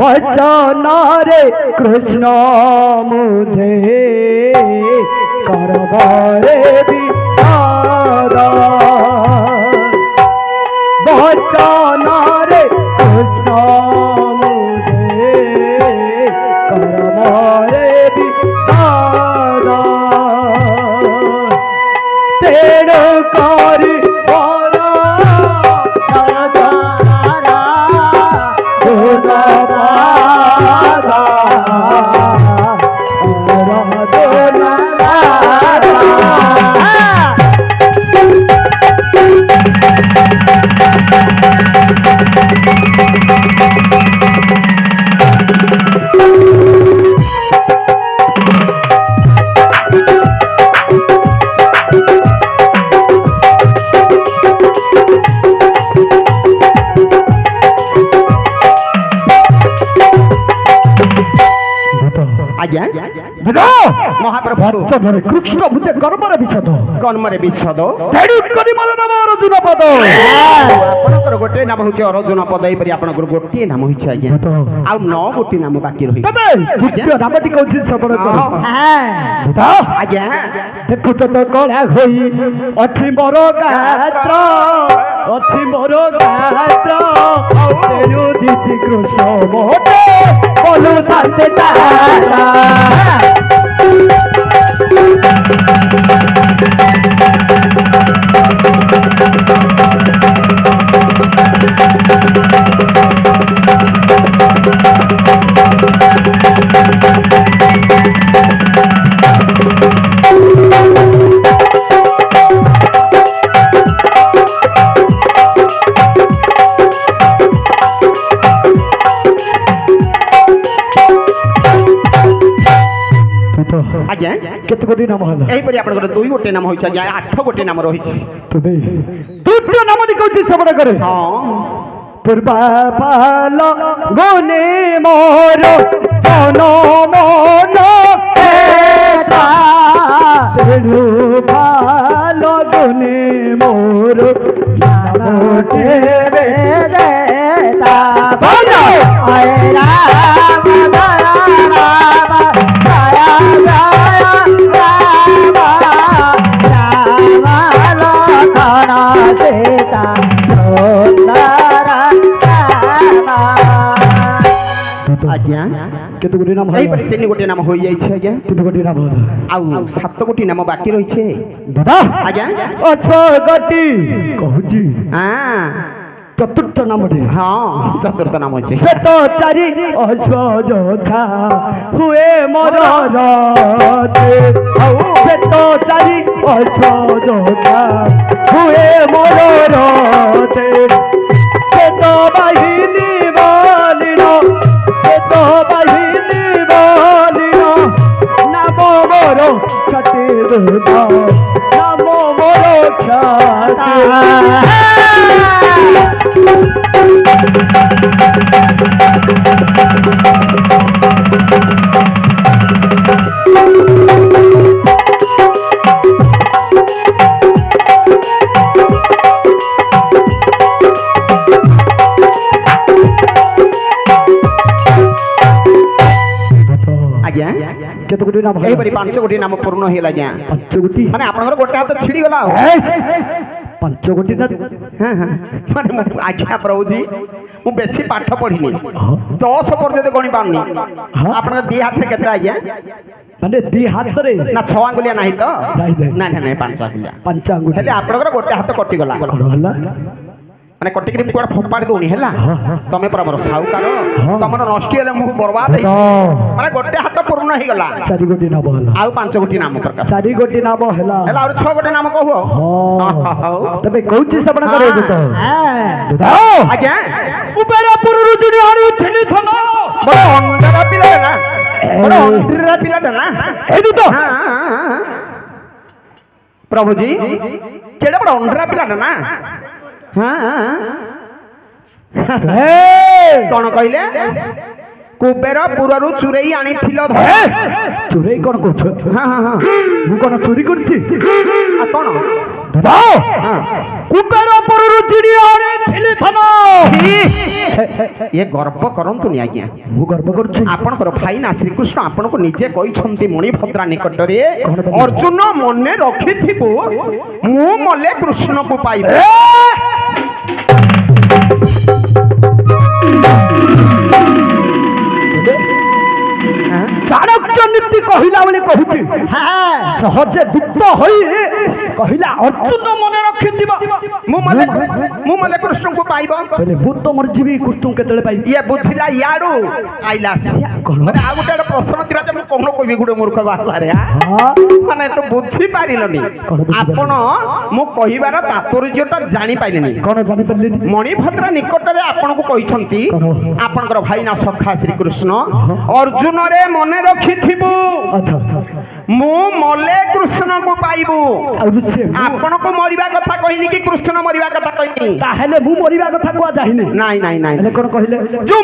वचन रे कृष्ण मुझे करबारे विषाद वचन रे कृष्ण मुझे करबारे विषाद तेणु करी महाप्रभु कृष्ण भूते कर्मरे विषद कर्मरे विषद अर्जुन पद आपनकर गोटे नाम होचे अर्जुन पद एपरि आपनकर गोटे नाम होचे आज्ञा आ नौ गोटे नाम बाकी रही तबे द्वितीय नामटी कहछि श्रवण कर हां आज्ञा देखु तो कला होई अछि मोर गात्र अछि मोर गात्र तेनु दिति कृष्ण मोटे बोलु ताते तारा केते गोटी नाम हला एही परि आपन दुई गोटे नाम होइछ आज्ञा 8 गोटे नाम रहिछ तबे दुट्य नाम नि कहछि श्रवण करे हां पूर्वा पाल गने मोर जन मन एता तेनु पाल गने मोर नाम तेरे देता बोलो आए राम केते गोटी नाम एही परि तीन गोटी नाम होई जाई छै आज्ञा तीन गोटी नाम आउ सात गोटी नाम बाकी रही छै दादा आज्ञा ओ छ गोटी कहूची हां चतुर्थ नाम रे हां चतुर्थ नाम होई छै श्वेत चारि अश्वजोधा हुए मोर राते श्वेत चारि अश्वजोधा हुए मोर राते श्वेत बाहिनी बालिनो श्वेत बाहिनी बालिनो नाम मोर छटे दुधा नाम मोर ख्याति केते गोटी नाम एही परि पांच गोटी नाम पूर्ण हेला आज्ञा पांच गोटी माने आपनकर गोटे हाथ छिड़ी गला पांच गोटी ना हां हां माने आज्ञा प्रभु जी मु बेसी पाठ पढिनी 10 पर्यंत गणी पाउनी आपनकर दी हाथ रे केते आज्ञा माने दी हाथ रे ना 6 आंगुलिया नाही तो ना ना ना 5 आंगुलिया 5 आंगुलिया हेले आपनकर गोटे हाथ कटि गला होला माने कटिक रे कुआड फोपाड़ी दोनी हैला तमे पर हमर साहुकार तमर नष्टि रे मु बर्बाद है माने गोटे हाथ पूर्ण ही गला चारि गोटी नाम हला आ 5 गोटी नाम प्रकाश चारि गोटी नाम हला हला और 6 गोटी नाम कहू हां तबे कहूची श्रवण करे तो हां आज्ञा उपेरा पुरुरु जुडी हारी थिली थलो बड़ अंडरा पिला ना बड़ अंडरा पिला ना ए तो हां प्रभु जी केडा बड़ अंडरा पिला ना हाँ कौन कहले କୁବେରପୁରରୁ ଚୁରେଇ ଆଣିଥିଲ ଚୁରେଇ କଣ କରୁଛ? ହଁ ହଁ ହଁ ମୁଁ କଣ ଚୋରି କରିଛି? କଣ କୁବେରପୁରରୁ ଚିଡ଼ି ଆଣିଥିଲି ଧନ। ଏ ଗର୍ବ କରନ୍ତୁନି ଆଜ୍ଞା। ମୁଁ ଗର୍ବ କରୁଛି। ଆପଣଙ୍କର ଭାଇନା ଶ୍ରୀକୃଷ୍ଣ ଆପଣଙ୍କୁ ନିଜେ କହିଛନ୍ତି ମଣିଭଦ୍ରା ନିକଟରେ ଅର୍ଜୁନ ମନେ ରଖିଥିବୁ ମୁଁ ମଲେ କୃଷ୍ଣକୁ ପାଇବି। ଚାଣକ୍ୟ ନୀତି କହିଲା ବେଳେ କହୁଛି ସହଜେ ଗୁପ୍ତ ହୋଇ କହିଲା ଅର୍ଜୁନ ମନେ ରଖିଥିବ ମୁଁ ମଲେ କୃଷ୍ଣଙ୍କୁ ପାଇବ। ମୁଁ ତ ମରିଯିବି କୃଷ୍ଣଙ୍କୁ କେତେବେଳେ ପାଇବି? ଇଏ ବୁଝିଲା ଇଆଡୁ ଆଇଲା ମାନେ ଆଉ ଗୋଟେ ପ୍ରଶ୍ନ ଥିଲା ଯେ ମୁଁ କଣ କହିବି ଗୋଟେ ମୂର୍ଖ ଭାଷାରେ ମାନେ ତ ବୁଝି ପାରିଲନି ଆପଣ। ମୁଁ କହିବାର ତାତ୍ପର୍ଯ୍ୟଟା ଜାଣିପାରିଲିନି। କଣ ଜାଣିପାରିଲିନି? ମଣିଭଦ୍ରା ନିକଟରେ ଆପଣଙ୍କୁ କହିଛନ୍ତି ଆପଣଙ୍କର ଭାଇନା ସଖା ଶ୍ରୀକୃଷ୍ଣ ଅର୍ଜୁନରେ ମନେ ରଖିଥିବୁ ମୁଁ ମଲେ କୃଷ୍ଣକୁ ପାଇବୁ। ଆପଣଙ୍କୁ ମରିବା କଥା କହିନି କି କୃଷ୍ଣ ମରିବା କଥା କହିନି? ତାହେଲେ ମୁଁ ମରିବା କଥା କୁହାଯାଇନି। ନାଇଁ ନାଇଁ ନାଇଁ କଣ କହିଲେ? ଯୋଉ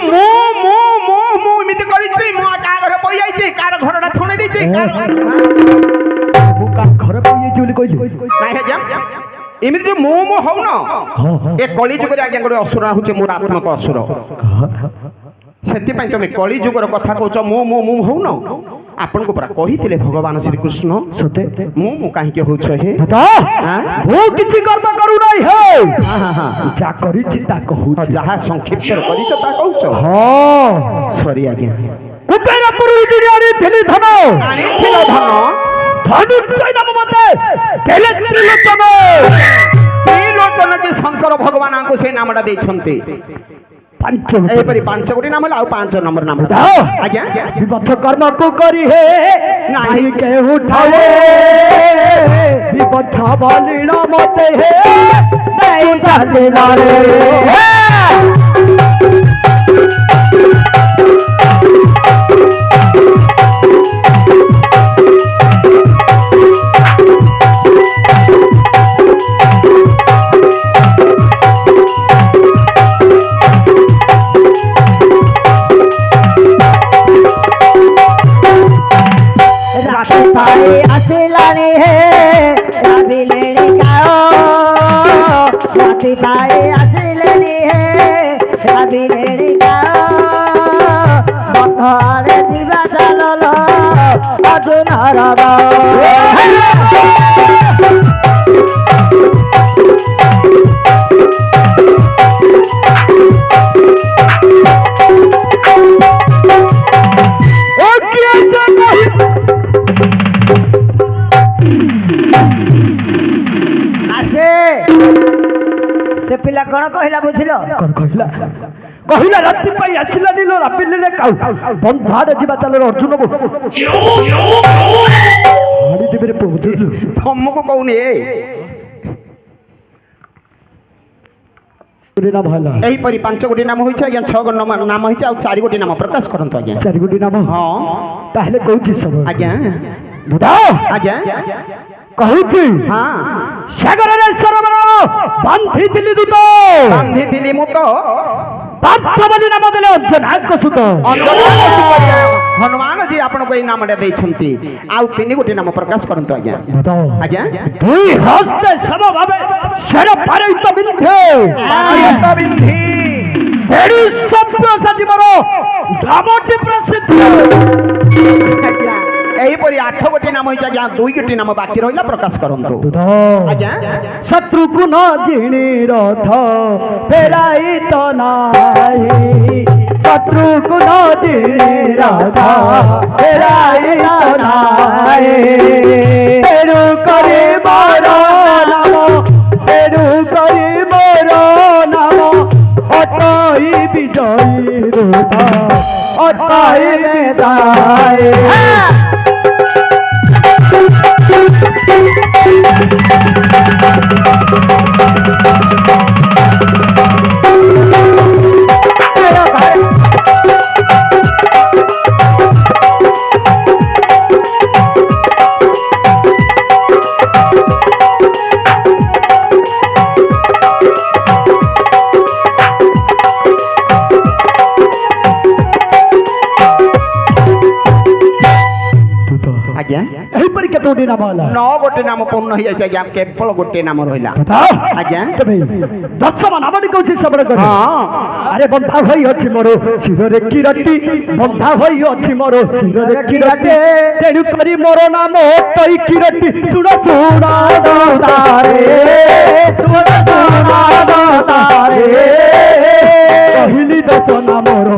ମୁଁ ଏମିତି କରିଛି ମୁଁ କାହା ଘରେ ପଇ ଯାଇଛି କାହାର ଘରଟା ଛୁଣି ଦେଇଛି ମୁଁ କାହା ଘରେ ପଇ ଯାଇଛି ବୋଲି କହିଲି? ନାଇଁ ଆଜ୍ଞା ଏମିତି ମୁଁ ହଉନ ଏ କଳି ଯୁଗରେ ଆଜ୍ଞା ଗୋଟେ ଅସୁର ହଉଛି ମୋରାତ୍ମକ ଅସୁର। ସେଥିପାଇଁ ତମେ କଳି ଯୁଗର କଥା କହୁଛ ମୁଁ ହଉନ? ଆପଣଙ୍କୁ ପରା କହିଥିଲେ ଭଗବାନ ଶ୍ରୀକୃଷ୍ଣ ସତେ ମୁଁ କାହିଁକି ହଉଛ ହେ? ମୁଁ କିଛି କର୍ମ କରୁନାହିଁ ହେ ଯାହା କରିଛି ତା କହୁଛ। ଯାହା ସଂକ୍ଷିପ୍ତ କରିଛ ତା କହୁଛ? ସରି ଆଜ୍ଞା। କୁବେରପୁରରୁ ଚିଡ଼ି ଆଣିଥିଲି ଧନ। ଆଣିଥିଲ ଧନ ଧନୁର୍ଜୟ ନାମ ମତେ ଦେଲେ ତ୍ରିଲୋଚନ। ତ୍ରିଲୋଚନ ଯେ ଶଙ୍କର ଭଗବାନଙ୍କୁ ସେଇ ନାମଟା ଦେଇଛନ୍ତି। ଏପରି 5 ଗୋଟି ନାମ ଆଉ 5 ନମ୍ବର ନାମ ଆଜ୍ଞା। ବିପଥ କର୍ମକୁ କରି ହେ ନାହିଁ କେ ଉଠାଏ ବିପଥ ବଲିଣ ମତେ ହେ ନାହିଁ ଚାଲିଲାରେ। ଆସିଲାଣି ହେ ରାବିଲେଣି କାଓ ରାତି ପାଇ ଆସିଲେଣି ହେ ରାବିଲେଣି କାଓ ବନ୍ଧରେ ଯିବା ଚାଲଲ ଅର୍ଜୁନର ସେ ପିଲା କଣ କହିଲା ବୁଝିଲ? କଣ କହିଲା? କହିଲା ରାତି ପାଇ ଆସିଲା ଦିନ ରାପିଲେ କାଉ ବନ୍ଧାରେ ଯିବା ଚାଲର ଅର୍ଜୁନ ଦେବରେ ପହଞ୍ଚିଲୁ। ତମକୁ କହୁନି ଏହିପରି 5 ଗୋଟି ନାମ ହୋଇଛି ଆଜ୍ଞା। 6 ଗୋଟି ନାମ ହୋଇଛି ଆଉ 4 ଗୋଟି ନାମ ପ୍ରକାଶ କରନ୍ତୁ ଆଜ୍ଞା। 4 ଗୋଟି ନାମ? ହଁ ତାହେଲେ କହୁଛି ସବୁ ଆଜ୍ଞା ଆଜ୍ଞା କହୁଛି। ସାଗରରେ ସରବର ବାନ୍ଧିଥିଲି ଦୂତ ବାନ୍ଧିଥିଲି ମୁଁ ତ ପାର୍ଥ ବୋଲି ନାମ ଦେଲେ ଅର୍ଜୁନଙ୍କ ସୁତ। ହନୁମାନ ଜି ଆପଣଙ୍କୁ ଏଇ ନାମଟା ଦେଇଛନ୍ତି। ଆଉ 3 ଗୋଟି ନାମ ପ୍ରକାଶ କରନ୍ତୁ ଆଜ୍ଞା। ଆଜ୍ଞା ଦୁଇ ହସ୍ତେ ସମ ଭାବେ ଶର ପାରିତ ବିନ୍ଧେ ଏଡି ସଭ୍ୟ ସଜୀବର ଗ୍ରାମଟି ପ୍ରସିଦ୍ଧ। ଆଜ୍ଞା ଏହିପରି 8 ଗୋଟି ନାମ ହୋଇଛି ଆଜ୍ଞା। 2 ଗୋଟି ନାମ ବାକି ରହିଲା ପ୍ରକାଶ କରନ୍ତୁ ଆଜ୍ଞା। ଶତ୍ରୁକୁ ନ ଜିଣି ରଥ ଫେରାଇ ତ ନାହିଁ ଶତ୍ରୁକୁ ନ ଜିଣି ରଥ ଫେରାଇ ତ ନାହିଁ ତେଣୁ କରି ମୋର ନାମ ତେଣୁ କରି ମୋର ନାମ ଅଟଇ ବିଜୟୀ ରୂପ ଅଟଇ ବେଦାଏ। ଆଜ୍ଞା ଏହିପରି କେତେ ଗୋଟି ନାମ ହେଲା 9 ଗୋଟି ନାମ ପୂର୍ଣ୍ଣ ହେଇଯାଇଛି ଆଜ୍ଞା କେବଳ ଗୋଟିଏ ନାମ ରହିଲା ଆଜ୍ଞା ତେବେ ଦଶମ ନାମଟି କହୁଛି ସେପଟେ କରି ଆରେ ବନ୍ଧା ଭାଇ ଅଛି ମୋର ଶିରରେ କିରଟି ବନ୍ଧା ଭାଇ ଅଛି ମୋର ଶିରରେ କିରଟି ତେଣୁ କରି ମୋର ନାମ ତଇ କିରଟି ଶୁଣ ଶୁଣ ତାରେ ଶୁଣ ଶୁଣ ତାରେ କହିଲି ଦଶ ନାମର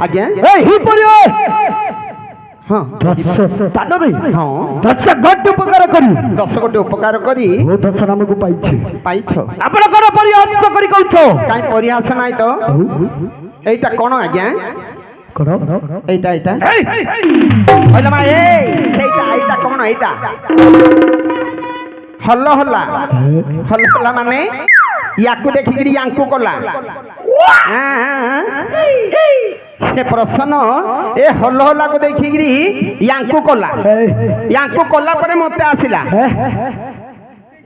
ଆଜ୍ଞା ଏହିପରି ହଁ ସ୍ଥାନରେ ହଁ 10 ଗୋଟି ଉପକାର କରି 10 ଗୋଟି ଉପକାର କରି ଓ ଦଶ ନାମକୁ ପାଇଛି ପାଇଛ ଆପଣ କଣ ପରିହାସ କରି କହୁଛ କାଇଁ ପରିହାସ ନାହିଁ ତ এইটা কোন আজ্ঞা କଣ এইটা এইটা হইলা মা এইটা কোন এইটা হল্লা হল্লা হল্লা হল্লা মানে ইয়াকু দেখিকি ইয়াঙ্কু কলা সে প্রশ্ন এ হল্লা হল্লা কু দেখিকি ইয়াঙ্কু কলা ইয়াঙ্কু কলা পরে মতে আসিলা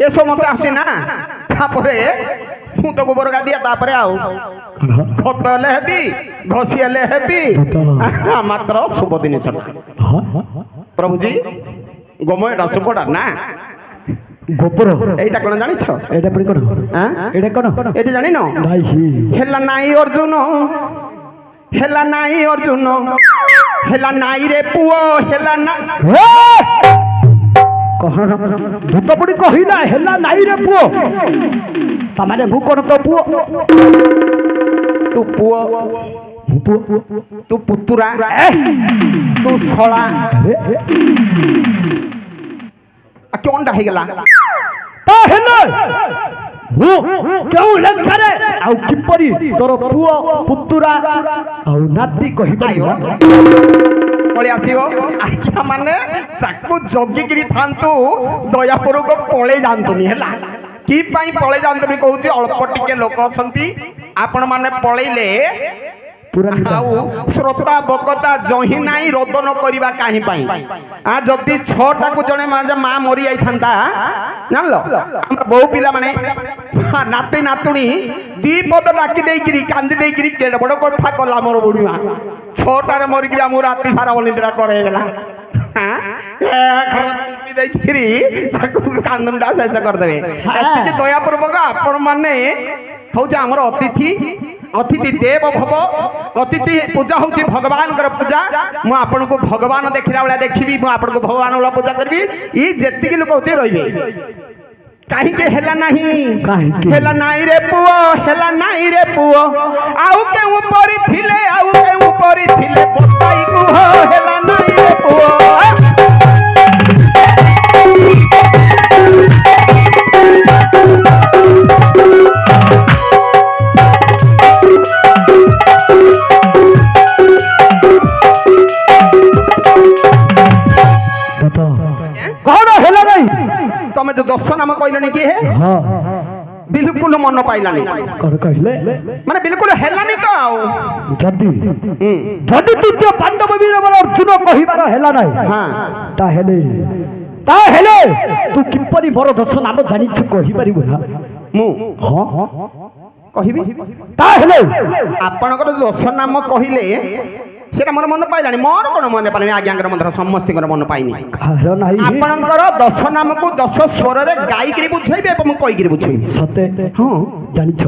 এসব মতে আসছে না তারপরে ମୁଁ ତ ଗୋବର ଗାଦିଆ ତାପରେ ଆଉ ଖତ ହେଲେ ହେବି ଘଷି ହେଲେ ହେବି ମାତ୍ର ଶୁଭ ଜିନିଷଟା ପ୍ରଭୁଜୀ ଗୋମୟଟା ଶୁଭଟା ନା ଗୋବର এইটা কোন জানিছ ଏଇଟା ପୁଣି କଣ ଏଇଟା କଣ ଏଇଟା ଜାଣିନ ହେଲା ନାଇଁ ଅର୍ଜୁନ ହେଲା ନାଇଁ ଅର୍ଜୁନ ହେଲା ନାଇଁ ରେ ପୁଅ ହେଲା ନା ଭୂତ ପୁଣି କହିଲା ହେଲା ନାଇଁ ରେ ପୁଅ ତାମାନେ ମୁଁ କଣ ତ ପୁଅ ତୁ ପୁଅ ତୁ ପୁତୁରା ତୁ ଶଳା କଣଟା ହେଇଗଲା ତାହେଲେ ମୁଁ କେଉଁ ଲେଖାରେ ଆଉ କିପରି ତୋର ପୁଅ ପୁତୁରା ଆଉ ନାତି କହିପାରିବା ପଳେଇ ଆସିବ ଆଜ୍ଞା ମାନେ ତାକୁ ଜଗିକିରି ଥାନ୍ତୁ ଦୟାପୁରକୁ ପଳେଇ ଯାଆନ୍ତୁନି ହେଲା କି ପାଇଁ ପଳେଇ ଯାଆନ୍ତୁନି କହୁଛି ଅଳ୍ପ ଟିକେ ଲୋକ ଅଛନ୍ତି ଆପଣ ମାନେ ପଳେଇଲେ ଆଉ ଶ୍ରୋତା ବକତା ଜହିଁ ନାହିଁ ରୋଦନ କରିବା କାହିଁ ପାଇଁ ଯଦି 6ଟାକୁ ଜଣେ ମା ମରି ଯାଇଥାନ୍ତା ଜାଣିଲ ଆମର ବହୁ ପିଲାମାନେ ନାତି ନାତୁଣୀ 2 ପଦ ଡାକି ଦେଇକିରି କାନ୍ଦି ଦେଇକିରି କେଡେ ବଡ କଥା କଲା ମୋର ବୁଢୀମା 6ଟାରେ ମରିକିରି ଆମକୁ ରାତି ସାରା ଅନିଦ୍ରା କରେଇଦେଲା ଦେଇକିରି ତାକୁ କାନ୍ଦୁନଟା ଶେଷ କରିଦେବେ ଏତିକି ଦୟାପୂର୍ବକ ଆପଣ ମାନେ ହଉଛି ଆମର ଅତିଥି ଦେବ ଭବ ଅତିଥି ପୂଜା ହଉଛି ଭଗବାନଙ୍କର ପୂଜା ମୁଁ ଆପଣଙ୍କୁ ଭଗବାନ ଦେଖିଲା ଭଳିଆ ଦେଖିବି ମୁଁ ଆପଣଙ୍କୁ ଭଗବାନ ଭଳିଆ ପୂଜା କରିବି ଇ ଯେତିକି ଲୋକ ହଉଛି ରହିବେ କାହିଁକି ହେଲା ନାହିଁ ହେଲା ନାଇଁ ରେ ପୁଅ ହେଲା ନାଇଁ ରେ ପୁଅ ଆଉ କେଉଁ ପରି ଥିଲେ ପତାଇ କୁହ ହେଲା ନାଇଁ ରେ ପୁଅ କଣ ହେଲା ନାଇଁ ତମେ ଯୋଉ 10 ନାମ କହିଲନି କି ବିଲକୁଲ ମନ ପାଇଲାନି କଣ କହିଲେ ମାନେ ବିଲକୁଲ ହେଲାନି ତ ଆଉ ଯଦି ତୃତୀୟ ପାଣ୍ଡବ ବୀରବର ଅର୍ଜୁନ କହିବାର ହେଲା ନାହିଁ ତାହେଲେ ତୁ କିପରି ମୋର 10 ନାମ ଜାଣିଛୁ କହିପାରିବୁ ନା ମୁଁ କହିବି ତାହେଲେ ଆପଣଙ୍କର 10 ନାମ କହିଲେ সেটা মোর মনে পাইলানি মোর কোন মনে পাইলানি আজ্ঞাঙ্কর মন্ত্র সমস্তিঙ্কর মনে পাইনি আপনার 10 নামকু 10 স্বরের গাইকি বুঝাইবে এবং কইকি বুঝাইবে সতে হ্যাঁ জানিছ